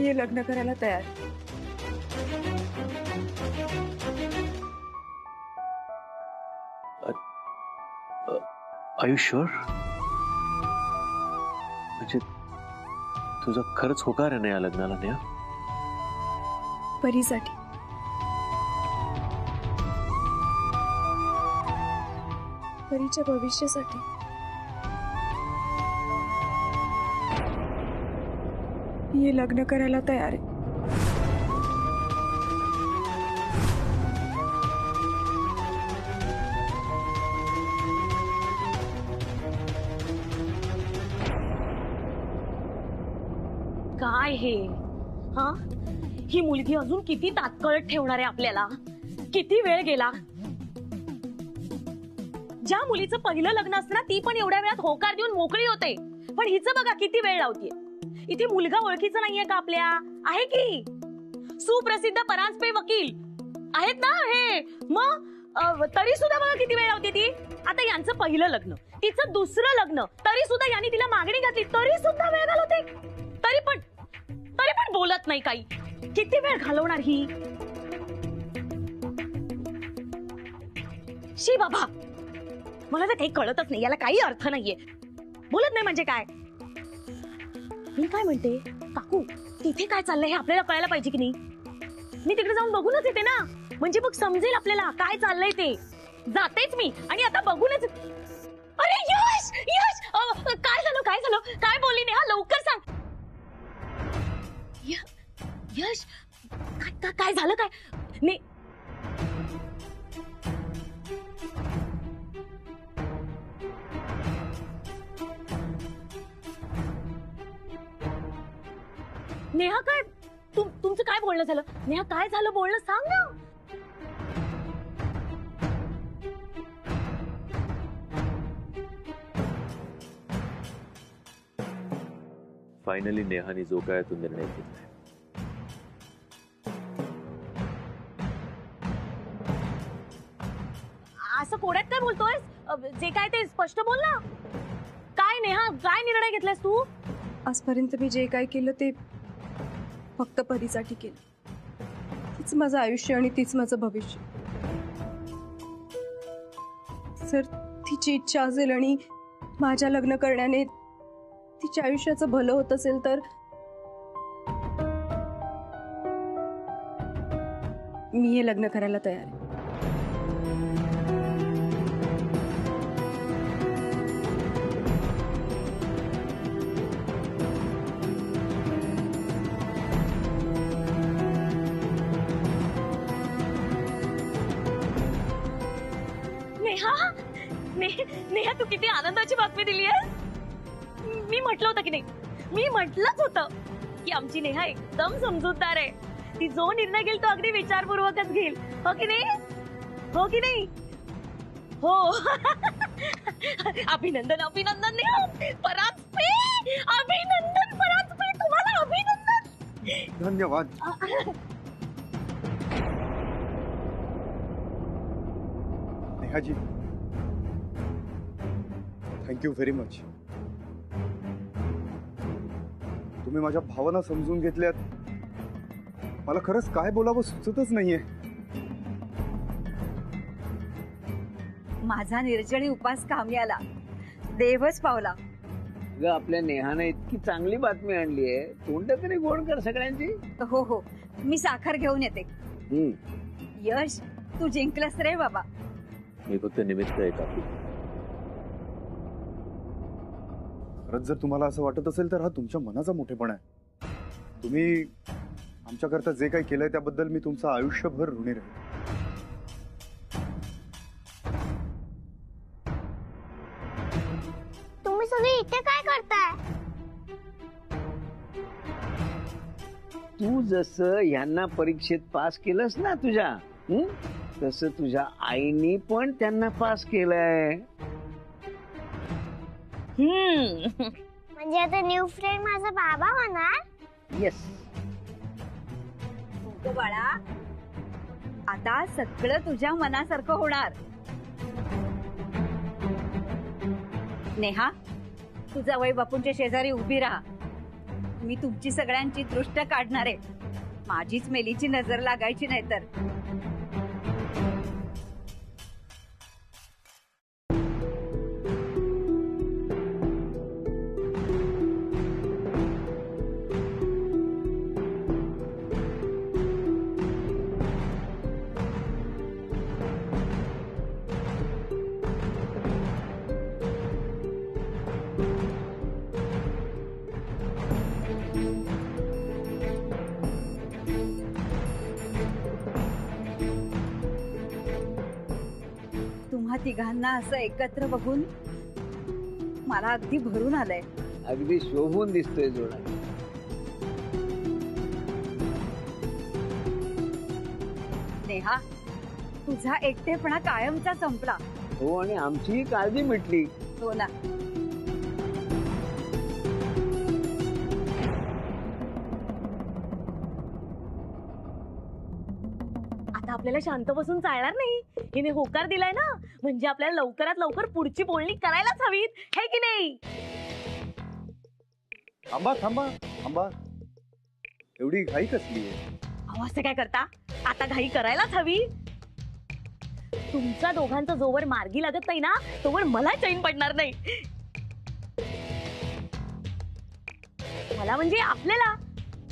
मी हे लग्न करायला तयार आहे. Are you sure? म्हणजे तुझा खरंच होकार आहे ना या लग्नाला नेहा? परीसाठी. परीच्या भविष्यासाठी. मी हे लग्न करायला तयार आहे. काय हे? हा, ही मुलगी अजून किती तात्काळ ठेवणार आहे आपल्याला? किती वेळ गेला? ज्या मुलीचं पहिलं लग्न असतं ना, ती पण एवढ्या वेळात होकार देऊन मोकळी होते, पण हिचं बघा किती वेळ लावतीये. इथे मुलगा ओळखीचा नाहीये का आपल्या? आहे की सुप्रसिद्ध परांजपे वकील आहेत ना हे, मग तरी सुद्धा बघा किती वेळ लावते ती. आता यांचं पहिलं लग्न, तिचं दुसरं लग्न, तरी सुद्धा यांनी तिला मागणी घातली, तरी सुद्धा वेळ घालवते. तरी पण बोलत नाही काही. किती वेळ घालवणार ही? शी बाबा, मला तर काही कळतच नाही, याला काही अर्थ नाहीये. बोलत नाही म्हणजे काय? मी काय म्हणते काकू, तिथे काय चाललंय हे आपल्याला कळायला पाहिजे की नाही? मी तिकडे जाऊन बघूनच येते ना, म्हणजे मग समजेल आपल्याला काय चाललंय ते. जातेच मी आणि आता बघूनच. अरे यश, यश, काय झालं? काय बोलली नेहा? लवकर सांग. यश, काय झालं? काय नेहा, काय तुमचं काय बोलणं झालं? नेहा, काय झालं? बोलणं सांग ना. फायनली नेहाने जो काय तो निर्णय घेतलाय. असं कोड्यात काय बोलतोयस? जे काय ते स्पष्ट बोल ना. काय नेहा, काय निर्णय घेतलायस तू? आजपर्यंत मी जे काय केलं ते फक्त परीसाठी केलं. तीच माझं आयुष्य आणि तीच माझं भविष्य. जर तिची इच्छा असेल आणि माझ्या लग्न करण्याने तिच्या आयुष्याचं भलं होत असेल तर मी हे लग्न करायला तयार आहे. नेहा, तू किती आनंदाची बातमी दिली आहे. मी म्हटलं होतं की नाही, मी म्हटलंच होतं की आमची नेहा एकदम समजूतदार आहे. ती जो निर्णय घेईल तो अगदी विचारपूर्वकच घेईल. हो की नाही? हो की नाही? हो. अभिनंदन अभिनंदन नेहा, परांजपे, अभिनंदन परांजपे, तुम्हाला अभिनंदन. धन्यवाद. नेहाजी, थँक्यू व्हेरी मच. तुम्ही माझ्या भावना समजून घेतल्यात. मला खरंच काय बोलावं सुचतच नाहीये. माझा निर्जळी उपास कामी आला, देवच पावला. ग आपल्या नेहाने इतकी चांगली बातमी आणली आहे, तोंड तरी गोड कर सगळ्यांची. हो हो, मी साखर घेऊन येते. यश, तू जिंकलंस रे बाबा. मी फक्त निमित्त आहे काकू. खरंच जर तुम्हाला असं वाटत असेल तर हा तुमच्या मनाचा मोठेपणा आहे. तुम्ही आमच्याकरता जे काही केलंय त्याबद्दल मी तुमचं आयुष्यभर ऋणी राहील. तुम्ही सगळे इथे काय करताय? तू जसं यांना परीक्षेत पास केलंस ना तुझ्या, तसं तुझ्या आईनी पण त्यांना पास केलंय. म्हणजे आता न्यू फ्रेंड माझा बाबा होणार? येस. हो बाळा, आता सगळं तुझ्या मनासारखं होणार. नेहा, तू जावई बापूंच्या शेजारी उभी राहा. मी तुमची सगळ्यांची दृष्ट काढणार आहे. माझीच मेलीची नजर लागायची नाही तर. तुम्हा तिघांना असं एकत्र बघून मला अगदी भरून आलंय. अगदी शोभून दिसतोय जोडा. नेहा, तुझा एकटेपणा कायमचा संपला. हो, आणि आमचीही काळजी मिटली. हो ना. आता आपल्याला शांत बसून चालणार नाही. हिने होकार दिलाय ना, म्हणजे आपल्याला लवकरात लवकर पुढची बोलणी करायलाच हवीत, हे की नाही? थांबा थांबा थांबा, एवढी घाई कसली आहे? अहो, असं काय करता? आता घाई करायलाच हवी. तुमच्या दोघांचा जोवर मार्गी लागत नाही ना, तोवर मला चैन पडणार नाही. मला म्हणजे आपल्याला,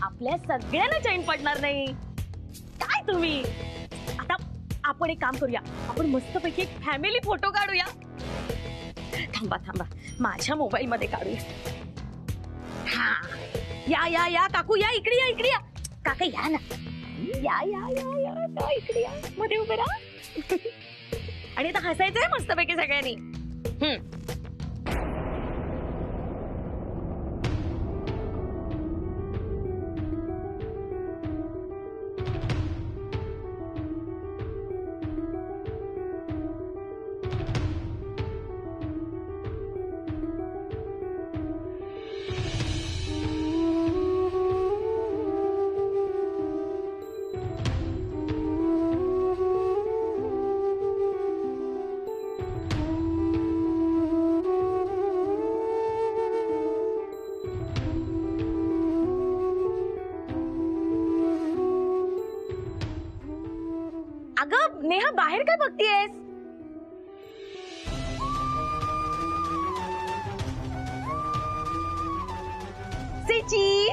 आपल्या सगळ्यांना चैन पडणार नाही. काय तुम्ही? आता आपण एक काम करूया, आपण मस्तपैकी एक फॅमिली फोटो काढूया. थांबा थांबा, माझ्या मोबाईल मध्ये काढूया. हा, या या या काकू, या इकडे, या इकडे, या काका, या ना, या या या या या इकडे, या मध्ये उभे राहा. आणि आता हसायचंय मस्तपैकी सगळ्यांनी. अगं नेहा, बाहेर काय बघतीयेस? सिची,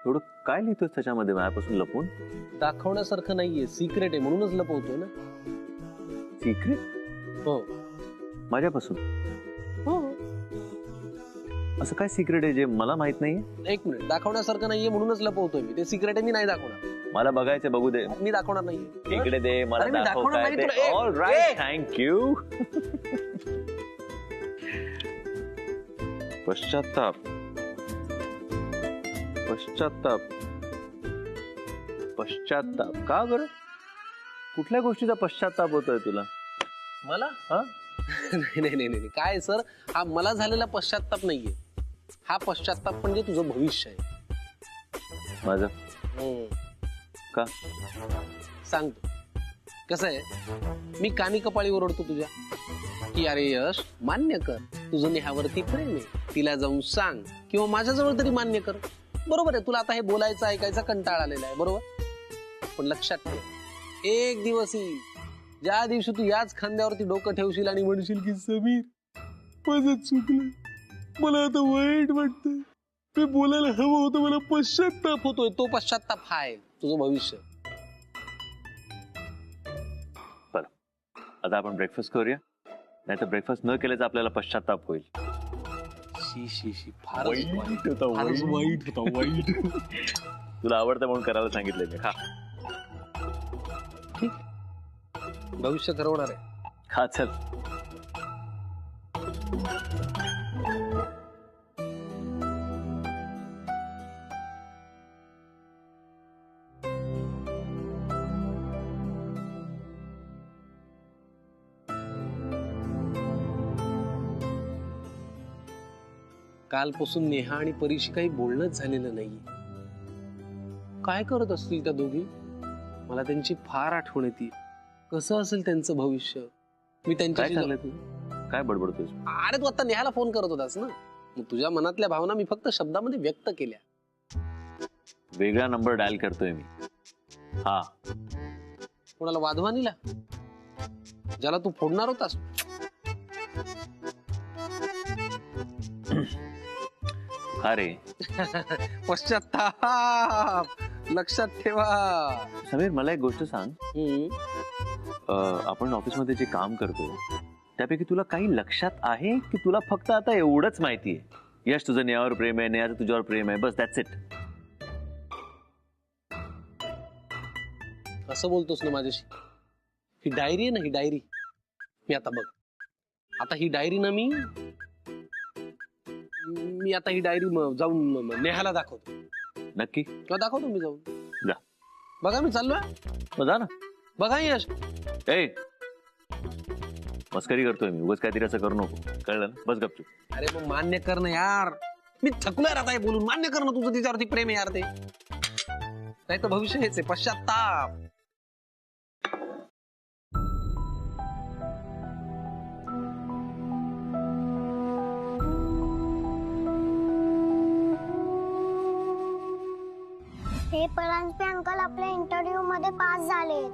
एवढं काय लिहितोस त्याच्यामध्ये माझ्यापासून लपवून? दाखवण्यासारखं नाहीये, सिक्रेट आहे म्हणूनच लपवतोय ना. सिक्रेट? हो माझ्यापासून? हो. असं काय सिक्रेट आहे जे मला माहित नाहीये? एक मिनिट, दाखवण्यासारखं नाहीये म्हणूनच लपवतोय मी. ते सिक्रेट आहे, मी नाही दाखवणार. मला बघायचे, बघू दे. मी दाखवणार नाहीये. इकडे दे, मला अरे मी दाखव दाखवणार काय नाही ते. तुला. All right, thank you. पश्चाताप, पश्चाताप, पश्चाताप. का बरं? कुठल्या गोष्टीचा पश्चाताप होतोय तुला? मला हा? नाही नाही नाही नाही, काय सर, हा मला झालेला पश्चाताप नाहीये. हा पश्चाताप म्हणजे तुझं भविष्य आहे. माझं? का? सांगतो. कसं आहे, मी कानी कपाळी ओरडतो तुझ्या की अरे यश, मान्य कर, तुझं नेहावरती प्रेम आहे, तिला जाऊन सांग, किंवा माझ्याजवळ तरी मान्य कर. बरोबर आहे, तुला आता हे बोलायचं ऐकायचा कंटाळा आलेला आहे, बरोबर. पण लक्षात ठेव, एक दिवस येईल ज्या दिवशी तू याच खांद्यावरती डोकं ठेवशील आणि म्हणशील की समीर, माझं चुकलं, मला आता वाईट वाटतं, मी बोलायला हवं होतं, मला पश्चाताप होतोय. तो पश्चाताप हा आहे तुझं भविष्य. आता आपण ब्रेकफास्ट करूया, नाही तर ब्रेकफास्ट न केल्याचा आपल्याला पश्चाताप होईल. शी शी शी, फारच वाईट होता, वाईट. तुला आवडतं म्हणून करायला सांगितलंय मी. खा भविष्य ठरवणार आहे. खा चल. कालपासून नेहा आणि परीशी काही बोलणंच झालेलं नाहीये. काय करत असतील त्या दोघी? मला त्यांची फार आठवण येते. कसं असेल त्यांचं भविष्य? मी काय त्यांच्याशी चाललंय तू? काय बडबडतोस? अरे तू आता नेहाला फोन करत होतास ना, मग तुझ्या मनातल्या भावना मी फक्त शब्दामध्ये व्यक्त केल्या. वेगळा नंबर डायल करतोय मी. हा, कोणाला? वाधवानीला, ज्याला तू फोडणार होतास. अरे पश्चात्ताप लक्षात ठेवा. समीर, मला एक गोष्ट सांग. आपण ऑफिसमध्ये जे काम करतो त्यापैकी तुला काही लक्षात आहे की तुला फक्त आता एवढंच माहिती आहे, यश तुझं नेहावर प्रेम आहे, नेहाचं तुझ्यावर प्रेम आहे, बस दॅट्स इट. असं बोलतोस ना माझ्याशी? ही डायरी आहे ना, ही डायरी मी आता बघ, आता ही डायरी ना मी आता ही डायरी जाऊन नेहाला दाखवतो. नक्की? किंवा दाखवतो मी जाऊन. जा. बघा मी चाललोय. मग जा ना. बघा यश. ए, मस्करी करतोय मी, उगाच काहीतरी असं करू नको, कळलं ना? बस गपचूप. अरे मग मान्य कर ना यार, मी थकलोय आता हे बोलून. मान्य कर ना तुझं तिच्यावरती प्रेम आहे यार. ते नाही तर भविष्य हेच आहे, पश्चात्ताप. हे परांजपे अंकल आपल्या इंटरव्ह्यू मध्ये पास झालेत.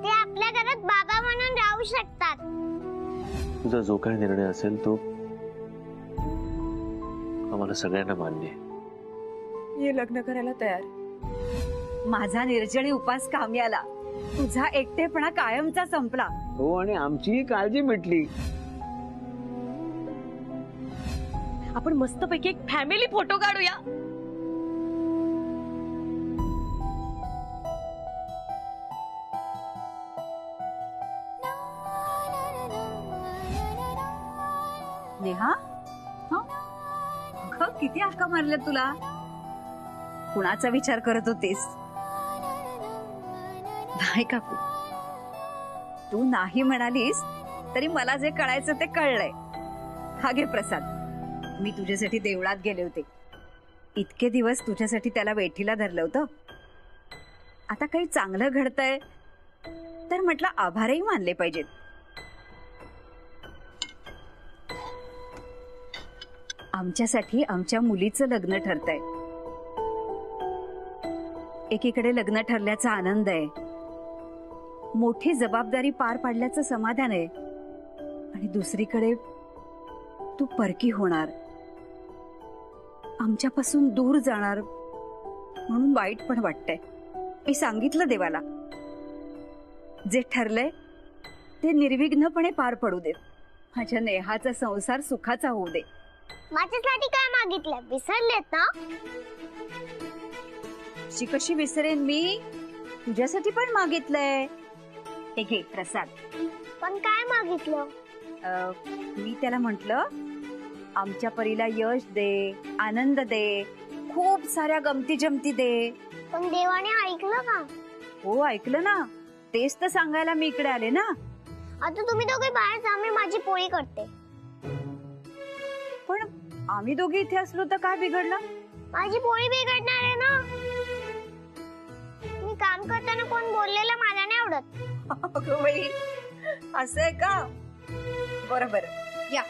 ते आपल्या घरात बाबा म्हणून राहू शकतात. तुझा जो काही निर्णय असेल तो आम्हाला सगळ्यांना मान्य आहे. हे लग्न करायला तयार आहे. माझा निर्जळी उपास कामी आला. तुझा एकटेपणा कायमचा संपला. हो, आणि आमचीही काळजी मिटली. आपण मस्तपैकी एक फॅमिली फोटो काढूया. नेहा, किती हाका मारल्या तुला? कुणाचा विचार करत होतीस? नाही काकू, तू नाही म्हणालीस तरी मला जे कळायचं ते कळलंय. हा घे प्रसाद. मी तुझ्यासाठी देवळात गेले होते. इतके दिवस तुझ्यासाठी त्याला वेठीला धरलं होतं. आता काही चांगलं घडतंय तर म्हटलं आभारही मानले पाहिजेत. आमच्यासाठी आमच्या मुलीचं लग्न ठरतंय. एकीकडे लग्न ठरल्याचा आनंद आहे, मोठी जबाबदारी पार पाडल्याचं समाधान आहे, आणि दुसरीकडे तू परकी होणार, आमच्यापासून दूर जाणार म्हणून वाईट पण वाटतंय. मी सांगितलं देवाला, जे ठरलंय ते निर्विघ्नपणे पार पडू देत. माझ्या नेहाचा संसार सुखाचा होऊ दे. माझ्यासाठी काय मागितलं विसरलेत ना? अशी कशी विसरेन मी? तुझ्यासाठी पण मागितलंय. हे घे प्रसाद. पण काय मागितलं? मी त्याला म्हंटल, आमच्या परीला यश दे, आनंद दे, खूप साऱ्या गमती जमती दे. पण देवाने ऐकलं का? हो, ऐकलं ना. तेच तर सांगायला मी इकडे आले ना. आता तुम्ही दोघे बाहेर जा, मी माझी पोळी करते. पण आम्ही दोघे इथे असलो तर काय बिघडलं? माझी पोळी बिघडणार आहे ना. मी काम करताना कोण बोललेलं मला नाही आवडत. अगं बाई, असं आहे का? बरं बरं, या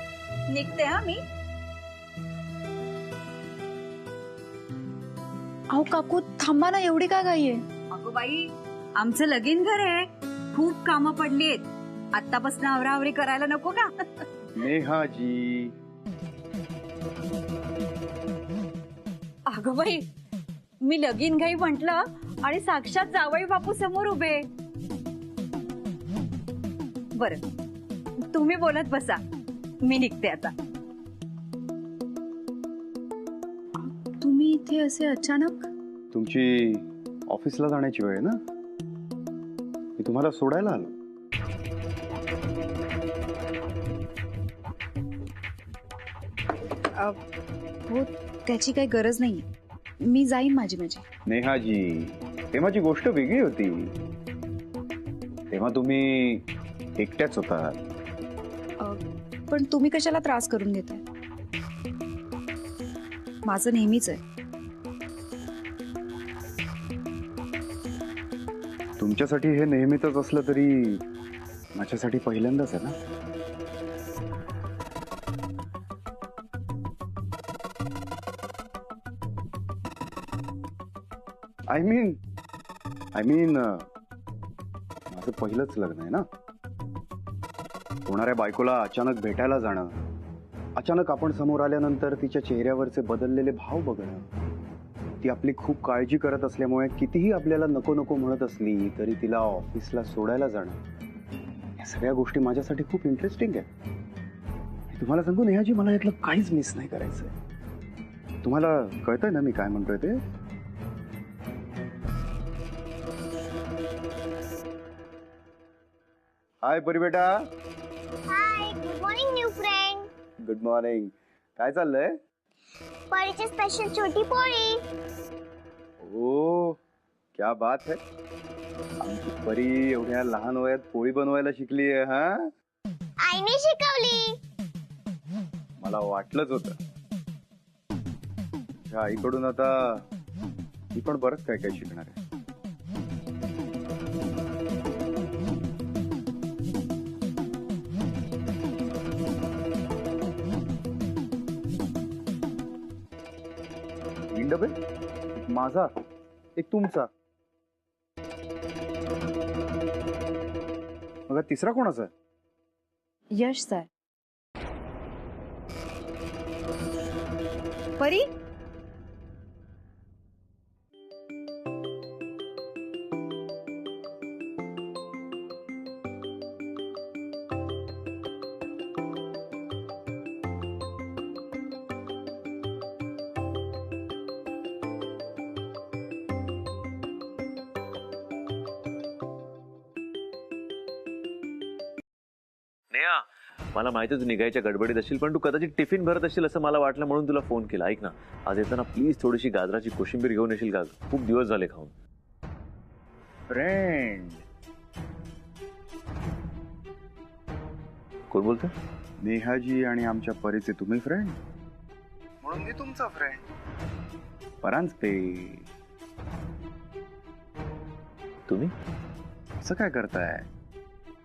निघते हा मी. अहो काकू थांबा ना, एवढी काय घाई आहे? अगं बाई, आमचं लगीन घर आहे, खूप कामं पडलीत. आतापासून आवरावरी करायला नको का? नेहाजी, अगं बाई, मी लगीन घाई म्हंटल आणि साक्षात जावई बापू समोर उभे. बर, तुम्ही बोलत बसा, मी निघते आता. तुम्ही इथे असे अचानक? तुमची ऑफिसला जाण्याची वेळ आहे ना? मी तुम्हाला सोडायला आलो. हो, त्याची काही गरज नाही. मी जाईन माझी. नेहाजी, तेव्हाची गोष्ट वेगळी होती. तेव्हा तुम्ही एकट्याच होतात. पण तुम्ही कशाला त्रास करून घेताय? माझं नेहमीच आहे. तुमच्यासाठी हे नेहमीच असलं तरी माझ्यासाठी पहिल्यांदाच आहे ना. आय मीन माझं पहिलंच लग्न आहे ना. होणाऱ्या बायकोला अचानक भेटायला जाणं, अचानक आपण समोर आल्यानंतर तिच्या चेहऱ्यावरचे बदललेले भाव बघणं, ती आपली खूप काळजी करत असल्यामुळे कितीही आपल्याला नको नको म्हणत असली तरी तिला ऑफिसला सोडायला जाणं, या सगळ्या गोष्टी माझ्यासाठी खूप इंटरेस्टिंग आहे. तुम्हाला सांगू नेहाजी, मला यातलं काहीच मिस नाही करायचंय. तुम्हाला कळतंय ना मी काय म्हणतोय ते? हाय परी बेटा. Hi, good morning new friend. Good morning. काय चाललंय? परीची स्पेशल छोटी पोळी. ओ, क्या बात है. आमची परी एवढ्या लहान वयात पोळी बनवायला शिकली आहे. हा, आईने शिकवली. मला वाटलंच होतं. तुझ्या आईकडून आता मी पण बरंच काय काय शिकणार आहे. तीन डबे, एक माझा, एक तुमचा. मग तिसरा कोणाचा आहे? यश सर. परी, नेहा, मला माहिती तू निघायच्या गडबडीत असशील, पण तू कदाचित टिफिन भरत असशील असं मला वाटलं, म्हणून तुला फोन केला. ऐक ना, आज येताना प्लीज थोडीशी गाजराची कोशिंबीर घेऊन येशील का? खूप दिवस झाले खाऊन. फ्रेंड. कोण बोलतोय? नेहाजी आणि आमच्या परीचे तुम्ही फ्रेंड, म्हणून मी तुमचा फ्रेंड. परांजपे. तुम्ही असं काय करताय?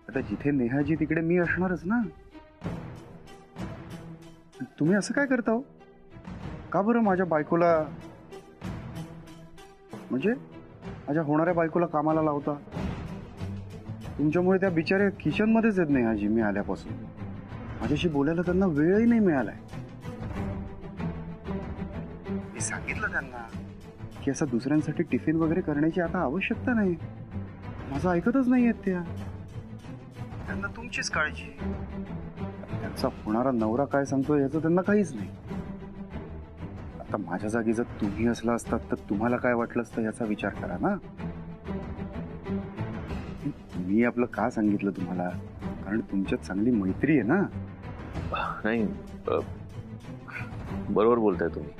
आता जिथे नेहाजी तिकडे मी असणारच ना. तुम्ही असं काय करता हो? का बरं माझ्या बायकोला, म्हणजे माझ्या होणाऱ्या बायकोला कामाला लावता? तुमच्यामुळे त्या बिचाऱ्या किचन मध्येच आहेत नेहाजी मी आल्यापासून. माझ्याशी बोलायला त्यांना वेळही नाही मिळालाय. मी सांगितलं त्यांना की असं दुसऱ्यांसाठी टिफिन वगैरे करण्याची आता आवश्यकता नाही. माझं ऐकतच नाहीयेत त्या. त्यांना तुमचीच काळजी. त्यांचा होणारा नवरा काय सांगतोय याचं त्यांना काहीच नाही. आता माझ्या जागी जर तुम्ही असला असतात तर तुम्हाला काय वाटलं असतं याचा विचार करा ना. मी आपलं का सांगितलं तुम्हाला? कारण तुमच्यात चांगली मैत्री आहे ना. नाही, बरोबर बोलताय तुम्ही.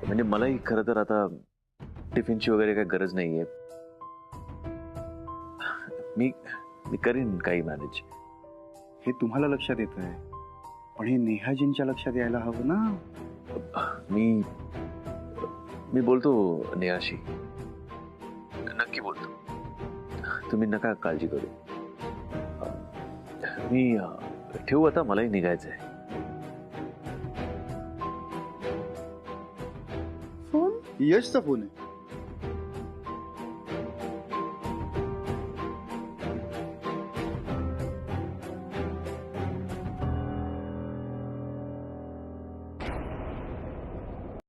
म्हणजे मलाही खरं तर आता टिफिनची वगैरे काही गरज नाहीये. मी करीन काही मॅनेज. हे तुम्हाला लक्षात येत आहे, पण हे नेहाजींच्या लक्षात यायला हवं ना. मी बोलतो नेहाशी, नक्की बोलतो. तुम्ही नका काळजी करू. मी ठेवू आता, मलाही निघायचंय. फोन? यशचा फोन आहे.